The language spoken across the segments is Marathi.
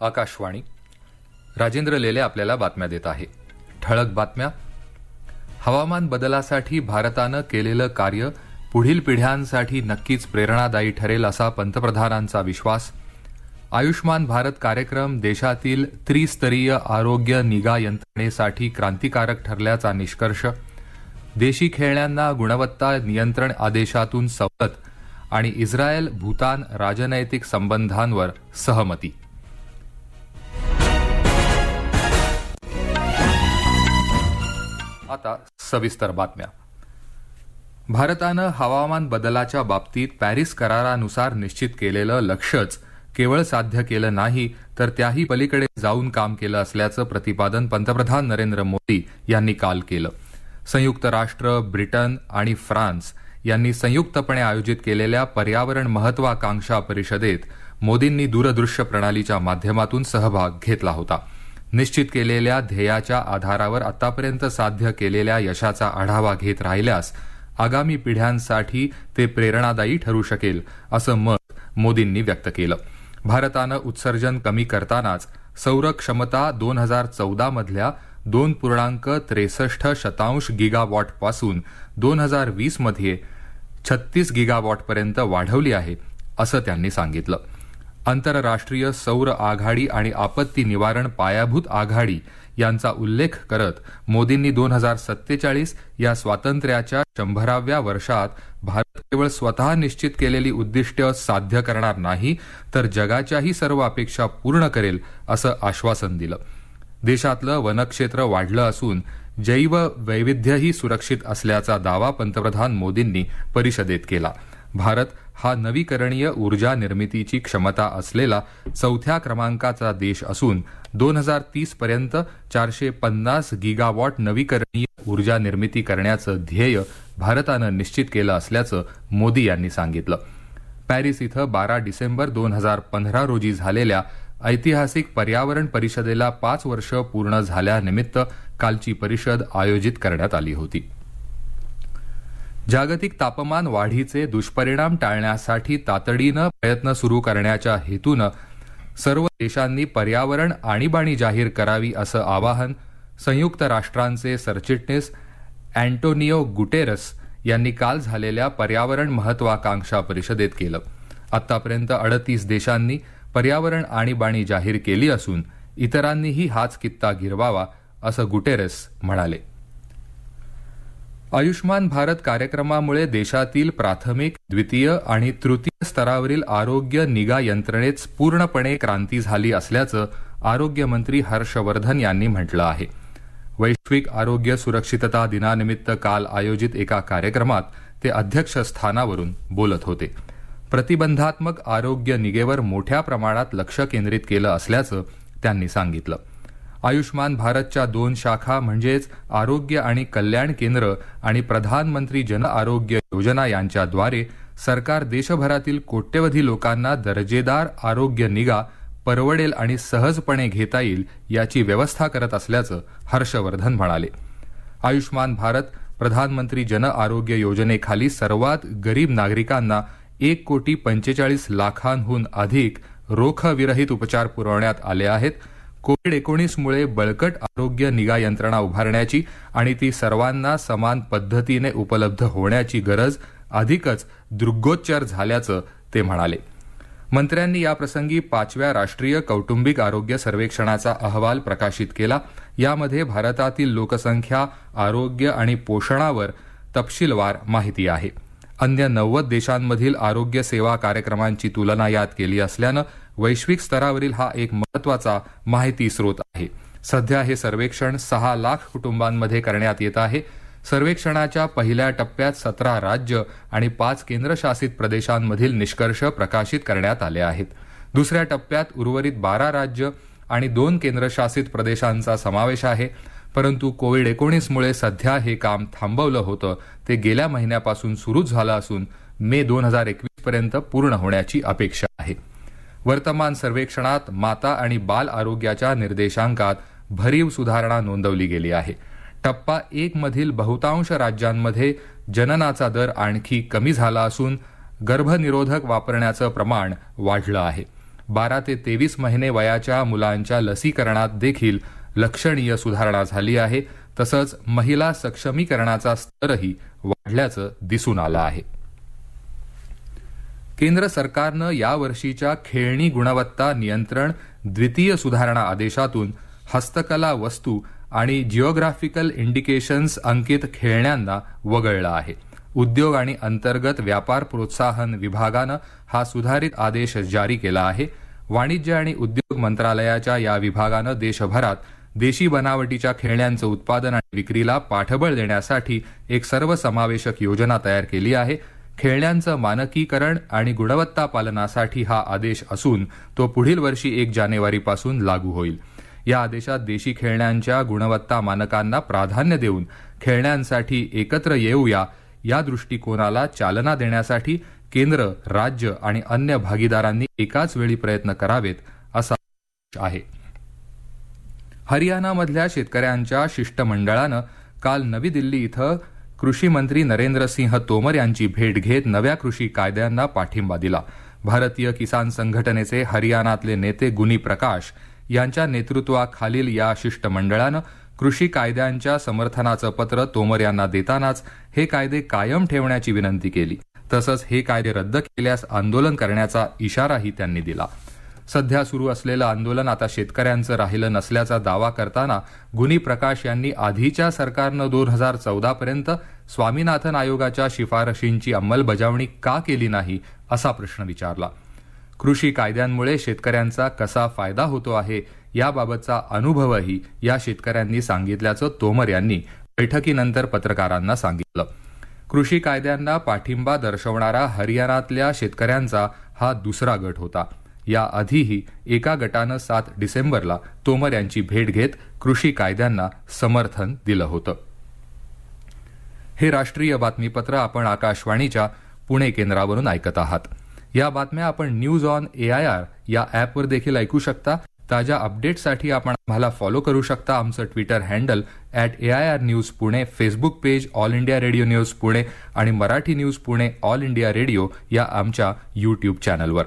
आकाशवाणी. राजेंद्र लेले आपल्याला बातम्या देत आहे. ठळक बातम्या. हवामान बदलासाठी भारतानं केलेलं कार्य पुढील पिढ्यांसाठी नक्कीच प्रेरणादायी ठरेल असा पंतप्रधानांचा विश्वास. आयुष्मान भारत कार्यक्रम देशातील त्रिस्तरीय आरोग्य निगा यंत्रणेसाठी क्रांतिकारक ठरल्याचा निष्कर्ष. देशी खेळण्यांना गुणवत्ता नियंत्रण आदेशातून सवलत आणि इस्रायल भूतान राजनैतिक संबंधांवर सहमती. आता सविस्तर बातम्या. भारतानं हवामान बदलाच्या बाबतीत पॅरिस करारानुसार निश्चित केलेलं लक्ष्यच केवळ साध्य केलं नाही तर त्याही पलीकडे जाऊन काम केलं असल्याचं प्रतिपादन पंतप्रधान नरेंद्र मोदी यांनी काल केलं. संयुक्त राष्ट्र, ब्रिटन आणि फ्रान्स यांनी संयुक्तपणे आयोजित केलेल्या पर्यावरण महत्वाकांक्षा परिषदेत मोदींनी दूरदृश्य प्रणालीच्या माध्यमातून सहभाग घेतला होता. निश्चित केलेल्या ध्येयाच्या आधारावर आतापर्यंत साध्य केलेल्या यशाचा आढावा घेत राहिल्यास आगामी पिढ्यांसाठी ते प्रेरणादायी ठरू शकेल असं मत मोदींनी व्यक्त केलं. भारतानं उत्सर्जन कमी करतानाच सौर क्षमता 2014 मधल्या 2.63 गिगावॉटपासून 2020 मध्ये 36 गिगावॉटपर्यंत वाढवली आहे असं त्यांनी सांगितलं. आंतरराष्ट्रीय सौर आघाडी आणि आपत्ती निवारण पायाभूत आघाडी यांचा उल्लेख करत मोदींनी 2047 या स्वातंत्र्याच्या 100व्या वर्षात भारत केवळ स्वतः निश्चित केलेली उद्दिष्ट साध्य करणार नाही तर जगाच्याही सर्व अपेक्षा पूर्ण करेल असं आश्वासन दिलं. देशातलं वनक्षेत्र वाढलं असून जैव वैविध्यही सुरक्षित असल्याचा दावा पंतप्रधान मोदींनी परिषदेत केला. भारत हा नवीकरणीय ऊर्जा निर्मितीची क्षमता असलेला 4थ्या क्रमांकाचा देश असून 2030 पर्यंत 450 गिगावॉट नवीकरणीय ऊर्जा निर्मिती करण्याचं ध्येय भारतानं निश्चित केलं असल्याचं मोदी यांनी सांगितलं. पॅरिस इथं 12 डिसेंबर 2015 रोजी झालेल्या ऐतिहासिक पर्यावरण परिषदेला 5 वर्ष पूर्ण झाल्यानिमित्त कालची परिषद आयोजित करण्यात आली होती. जागतिक तापमान वाढीचे दुष्परिणाम टाळण्यासाठी तातडीनं प्रयत्न सुरू करण्याच्या हेतूनं सर्व देशांनी पर्यावरण आणीबाणी जाहीर करावी असं आवाहन संयुक्त राष्ट्रांचे सरचिटणीस अँटोनियो गुटेरस यांनी काल झालेल्या पर्यावरण महत्वाकांक्षा परिषदेत केलं. आतापर्यंत 38 देशांनी पर्यावरण आणीबाणी जाहीर केली असून इतरांनीही हाच कित्ता गिरवावा असं गुटेरस म्हणाले. आयुष्मान भारत कार्यक्रमामुळे देशातील प्राथमिक, द्वितीय आणि तृतीय स्तरावरील आरोग्य निगा यंत्रणेत पूर्णपणे क्रांती झाली असल्याचं आरोग्यमंत्री हर्षवर्धन यांनी म्हटलं आहे. वैश्विक आरोग्य सुरक्षितता दिनानिमित्त काल आयोजित एका कार्यक्रमात ते अध्यक्षस्थानावरून बोलत होते. प्रतिबंधात्मक आरोग्य निगेवर मोठ्या प्रमाणात लक्ष केंद्रित केलं असल्याचं त्यांनी सांगितलं. आयुष्मान भारतच्या 2 शाखा म्हणजेच आरोग्य आणि कल्याण केंद्र आणि प्रधानमंत्री जन आरोग्य योजना यांच्याद्वारे सरकार देशभरातील कोट्यवधी लोकांना दर्जेदार आरोग्य निगा परवडेल आणि सहजपणे घेता येईल याची व्यवस्था करत असल्याचं हर्षवर्धन म्हणाले. आयुष्मान भारत प्रधानमंत्री जन आरोग्य योजनेखाली सर्वात गरीब नागरिकांना 1,45,00,000 अधिक रोखविरहित उपचार पुरवण्यात आले आहेत. कोविड-19 मुळे बळकट आरोग्य निगा यंत्रणा उभारण्याची आणि ती सर्वांना समान पद्धतीने उपलब्ध होण्याची गरज अधिकच दृग्गोचर झाल्याचं ते म्हणाले. मंत्र्यांनी याप्रसंगी 5व्या राष्ट्रीय कौटुंबिक आरोग्य सर्वेक्षणाचा अहवाल प्रकाशित केला. यामध्ये भारतातील लोकसंख्या, आरोग्य आणि पोषणावर तपशीलवार माहिती आहे. अन्य 90 देशांमधील आरोग्य सेवा कार्यक्रमांची तुलना यात केली असल्यानं वैश्विक स्तरावरील हा एक महत्वाचा माहिती स्रोत आहे. सध्या हे सर्वेक्षण 6 लाख कुटुंबांमध्ये करण्यात येत आहे. सर्वेक्षणाच्या पहिल्या टप्प्यात 17 राज्य आणि 5 केंद्रशासित प्रदेशांमधील निष्कर्ष प्रकाशित करण्यात आले आहेत. दुसऱ्या टप्प्यात उर्वरित 12 राज्य आणि 2 केंद्रशासित प्रदेशांचा समावेश आहे. परंतु कोविड-19 मुळे सध्या हे काम थांबवलं होतं ते गेल्या महिन्यापासून सुरू झालं असून मे 2021 पर्यंत पूर्ण होण्याची अपेक्षा आहे. वर्तमान सर्वेक्षणात माता आणि बाल आरोग्याच्या निर्देशांकात भरीव सुधारणा नोंदवली गेली आहे. टप्पा 1 मधील बहुतांश राज्यांमध्ये जननाचा दर आणखी कमी झाला असून गर्भनिरोधक वापरण्याचं प्रमाण वाढलं आहे. 12 ते 23 महिने वयाच्या मुलांच्या लसीकरणात देखील लक्षणीय सुधारणा झाली आहे. तसंच महिला सक्षमीकरणाचा स्तरही वाढल्याचं दिसून आलं आहे. केंद्र सरकारनं यावर्षीच्या खेळणी गुणवत्ता नियंत्रण द्वितीय सुधारणा आदेशातून हस्तकला वस्तू आणि जिओग्राफिकल इंडिकेशन्स अंकित खेळण्यांना वगळलं आहे. उद्योग आणि अंतर्गत व्यापार प्रोत्साहन विभागानं हा सुधारित आदेश जारी केला आहे. वाणिज्य आणि उद्योग मंत्रालयाच्या या विभागानं देशभरात देशी बनावटीच्या खेळण्यांचं उत्पादन आणि विक्रीला पाठबळ देण्यासाठी एक सर्वसमावेशक योजना तयार केली आहे. खेळण्यांचं मानकीकरण आणि गुणवत्ता पालनासाठी हा आदेश असून तो पुढील वर्षी 1 जानेवारीपासून लागू होईल. या आदेशात देशी खेळण्यांच्या गुणवत्ता मानकांना प्राधान्य देऊन खेळण्यांसाठी एकत्र येऊया या दृष्टिकोनाला चालना देण्यासाठी केंद्र, राज्य आणि अन्य भागीदारांनी एकाच वेळी प्रयत्न करावेत असा आदेश आहे. हरियाणामधल्या शेतकऱ्यांच्या शिष्टमंडळानं काल नवी दिल्ली इथं कृषी मंत्री नरेंद्र सिंह तोमर यांची भेट घेत नव्या कृषी कायद्यांना पाठिंबा दिला. भारतीय किसान संघटनेचे हरियाणातले नेते गुनी प्रकाश यांच्या नेतृत्वाखालील या शिष्टमंडळानं कृषी कायद्यांच्या समर्थनाचं पत्र तोमर यांना देतानाच हे कायदे कायम ठेवण्याची विनंती केली. तसंच हे कायदे रद्द केल्यास आंदोलन करण्याचा इशाराही त्यांनी दिला. सध्या सुरू असलेलं आंदोलन आता शेतकऱ्यांचं राहिलं नसल्याचा दावा करताना गुनी प्रकाश यांनी आधीच्या सरकारनं 2014 पर्यंत स्वामीनाथन आयोगाच्या शिफारशींची अंमलबजावणी का केली नाही असा प्रश्न विचारला. कृषी कायद्यांमुळे शेतकऱ्यांचा कसा फायदा होतो आहे याबाबतचा अनुभवही या शेतकऱ्यांनी सांगितल्याचं तोमर यांनी बैठकीनंतर पत्रकारांना सांगितलं. कृषी कायद्यांना पाठिंबा दर्शवणारा हरियाणातल्या शेतकऱ्यांचा हा दुसरा गट होता. याआधीही एका गटानं 7 डिसेंबरला तोमर यांची भेट घेत कृषी कायद्यांना समर्थन दिलं होतं. हे राष्ट्रीय बातमीपत्र आपण आकाशवाणीच्या पुणे केंद्रावरून ऐकत आहात. या बातम्या आपण न्यूज ऑन AIR या ॲपवर देखील ऐकू शकता. ताज्या अपडेटसाठी आपण आम्हाला फॉलो करू शकता. आमचं Twitter handle @AIR news Pune, Facebook page all India radio news Pune आणि Marathi news Pune all India radio या आमच्या यूट्यूब चॅनलवर.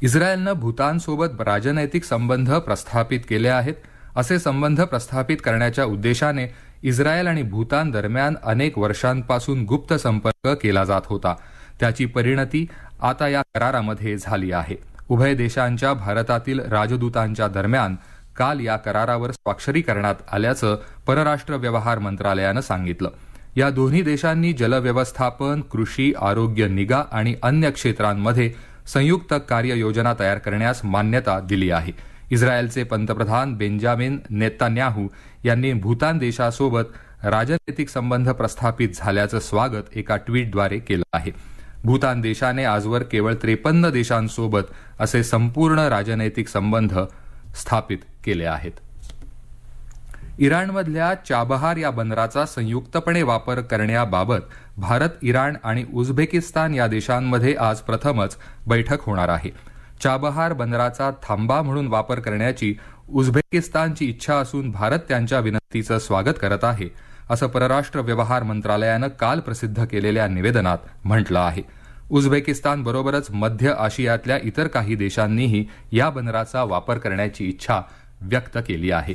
इस्रायलनं भूतानसोबत राजनैतिक संबंध प्रस्थापित केले आहेत. असे संबंध प्रस्थापित करण्याच्या उद्देशाने इस्रायल आणि भूतान दरम्यान अनेक वर्षांपासून गुप्त संपर्क केला जात होता. त्याची परिणती आता या करारामध्ये झाली आहे. उभय देशांच्या भारतातील राजदूतांच्या दरम्यान काल या करारावर स्वाक्षरी करण्यात आल्याचं परराष्ट्र व्यवहार मंत्रालयानं सांगितलं. या दोन्ही देशांनी जलव्यवस्थापन, कृषी, आरोग्य, निगा आणि अन्य क्षेत्रांमध्ये संयुक्त कार्य योजना तयार करण्यास मान्यता दिली आहे. इस्रायलचे पंतप्रधान बेंजामिन नेतान्याहू यांनी भूतान देशासोबत राजनैतिक संबंध प्रस्थापित झाल्याचं स्वागत एका ट्विटद्वारे केलं आहे. भूतान देशाने आजवर केवळ 53 देशांसोबत असे संपूर्ण राजनैतिक संबंध स्थापित केले आहेत. इराणमधल्या चाबहार या बंदराचा संयुक्तपणे वापर करण्याबाबत भारत, इराण आणि उझबेकिस्तान या देशांमध्ये आज प्रथमच बैठक होणार आहे. चाबहार बंदराचा थांबा म्हणून वापर करण्याची उझबेकिस्तानची इच्छा असून भारत त्यांच्या विनंतीचं स्वागत करत आहे, असं परराष्ट्र व्यवहार मंत्रालयानं काल प्रसिद्ध केलेल्या निवेदनात म्हटलं आहे. उझबेकिस्तान बरोबरच मध्य आशियातल्या इतर काही देशांनीही या बंदराचा वापर करण्याची इच्छा व्यक्त केली आहे.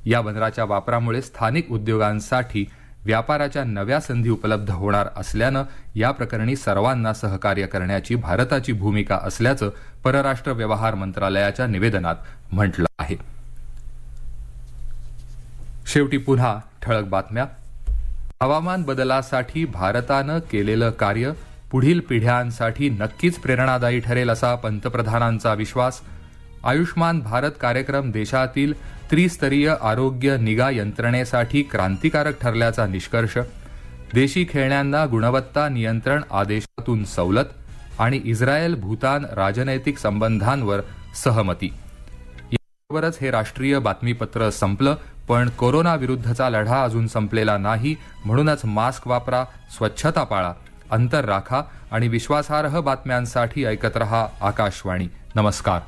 या बंदराच्या वापरामुळे स्थानिक उद्योगांसाठी व्यापाराच्या नव्या संधी उपलब्ध होणार असल्यानं या प्रकरणी सर्वांना सहकार्य करण्याची भारताची भूमिका असल्याचं परराष्ट्र व्यवहार मंत्रालयाच्या निवेदनात म्हटलं आहे. शेवटी पुन्हा ठळक बातम्या. हवामान बदलासाठी भारतानं केलेलं कार्य पुढील पिढ्यांसाठी नक्कीच प्रेरणादायी ठरेल असा पंतप्रधानांचा विश्वास. आयुष्मान भारत कार्यक्रम देशातील त्रिस्तरीय आरोग्य निगा यंत्रणेसाठी क्रांतिकारक ठरल्याचा निष्कर्ष. देशी खेळण्यांना गुणवत्ता नियंत्रण आदेशातून सवलत आणि इस्रायल भूतान राजनैतिक संबंधांवर सहमती. याबरोबरच हे राष्ट्रीय बातमीपत्र संपलं. पण कोरोना विरुद्धचा लढा अजून संपलेला नाही. म्हणूनच मास्क वापरा, स्वच्छता पाळा, अंतर राखा आणि विश्वासार्ह बातम्यांसाठी ऐकत रहा आकाशवाणी. नमस्कार.